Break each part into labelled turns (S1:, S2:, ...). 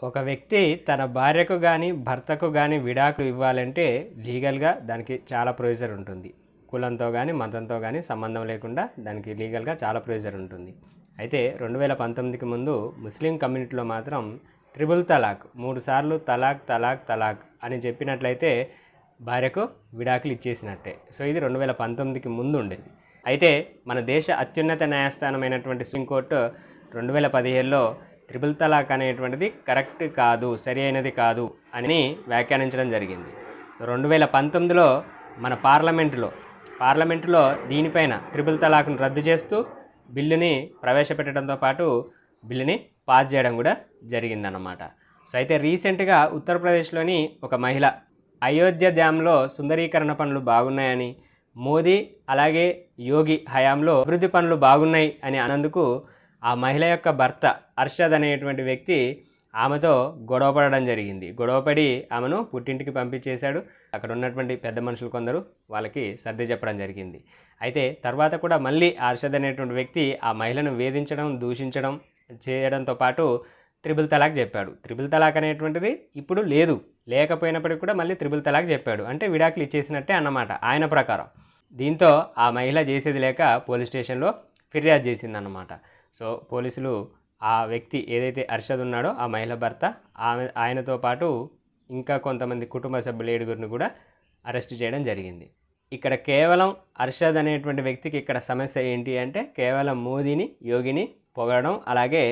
S1: ఒక వ్యక్తి తన భార్యకు గానీ, భర్తకు గానీ విడాకులు ఇవ్వాలంటే లీగల్‌గా దానికి చాలా ప్రొసీజర్ ఉంటుంది. కులంతో గానీ, మతంతో గానీ సంబంధం లేకుండా దానికి లీగల్‌గా చాలా ప్రొసీజర్ ఉంటుంది. అయితే 2019కి ముందు ముస్లిం కమ్యూనిటీలో మాత్రం త్రిబుల్ తలాక్ 3 సార్లు తలాక్, తలాక్, తలాక్ అని చెప్పినట్లయితే భార్యకు విడాకులు ఇచ్చేసినట్టే. సో ఇది 2019కి ముందు ఉండేది. అయితే మన దేశ అత్యున్నత న్యాయస్థానమైనటువంటి సుప్రీంకోర్టు 2017లో త్రిబుల్ తలాక్ అనేటువంటిది కరెక్ట్ కాదు, సరి అయినది కాదు అని వ్యాఖ్యానించడం జరిగింది. సో 2019లో మన పార్లమెంటులో దీనిపైన త్రిబుల్ తలాక్ను రద్దు చేస్తూ బిల్లుని ప్రవేశపెట్టడంతో పాటు బిల్లుని పాస్ చేయడం కూడా జరిగిందన్నమాట. సో అయితే రీసెంట్గా ఉత్తరప్రదేశ్లోని ఒక మహిళ అయోధ్య డ్యాంలో సుందరీకరణ పనులు బాగున్నాయని, మోదీ అలాగే యోగి హయాంలో అభివృద్ధి పనులు బాగున్నాయి అని అన్నందుకు ఆ మహిళ యొక్క భర్త అర్షద్ అనేటువంటి వ్యక్తి ఆమెతో గొడవపడడం జరిగింది. గొడవపడి ఆమెను పుట్టింటికి పంపించేశాడు. అక్కడ ఉన్నటువంటి పెద్ద మనుషులు కొందరు వాళ్ళకి సర్ది చెప్పడం జరిగింది. అయితే తర్వాత కూడా మళ్ళీ అర్షద్ అనేటువంటి వ్యక్తి ఆ మహిళను వేధించడం, దూషించడం చేయడంతో పాటు త్రిబుల్ తలాక్ చెప్పాడు. త్రిబుల్ తలాక్ అనేటువంటిది ఇప్పుడు లేకపోయినప్పటికీ కూడా మళ్ళీ త్రిబుల్ తలాక్ చెప్పాడు. అంటే విడాకులు ఇచ్చేసినట్టే అన్నమాట ఆయన ప్రకారం. దీంతో ఆ మహిళ చేసేది లేక పోలీస్ స్టేషన్లో ఫిర్యాదు చేసిందన్నమాట. సో పోలీసులు ఆ వ్యక్తి ఏదైతే అర్షద్ ఉన్నాడో ఆ మహిళ భర్త ఆయనతో పాటు ఇంకా కొంతమంది కుటుంబ సభ్యులు 7గురిని కూడా అరెస్ట్ చేయడం జరిగింది. ఇక్కడ కేవలం అర్షద్ అనేటువంటి వ్యక్తికి ఇక్కడ సమస్య ఏంటి అంటే కేవలం మోదీని, యోగిని పొగడడం, అలాగే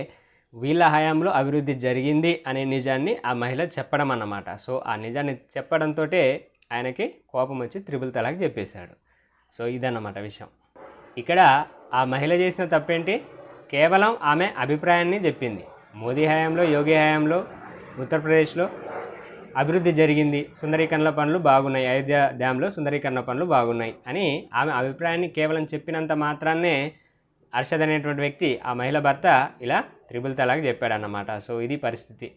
S1: వీళ్ళ హయాంలో అభివృద్ధి జరిగింది అనే నిజాన్ని ఆ మహిళ చెప్పడం అన్నమాట. సో ఆ నిజాన్ని చెప్పడంతో ఆయనకి కోపం వచ్చి త్రిబుల్ తలాక్ చెప్పేశాడు. సో ఇదన్నమాట విషయం. ఇక్కడ ఆ మహిళ చేసిన తప్పేంటి? కేవలం ఆమె అభిప్రాయాన్ని చెప్పింది. మోదీ హయాంలో, యోగి హయాంలో ఉత్తరప్రదేశ్లో అభివృద్ధి జరిగింది, సుందరీకరణ పనులు బాగున్నాయి, అయోధ్య డ్యాంలో సుందరీకరణ పనులు బాగున్నాయి అని ఆమె అభిప్రాయాన్ని కేవలం చెప్పినంత మాత్రాన్నే అర్షద్ అనేటువంటి వ్యక్తి ఆ మహిళ భర్త ఇలా త్రిబుల్ తలాక్ చెప్పాడన్నమాట. సో ఇది పరిస్థితి.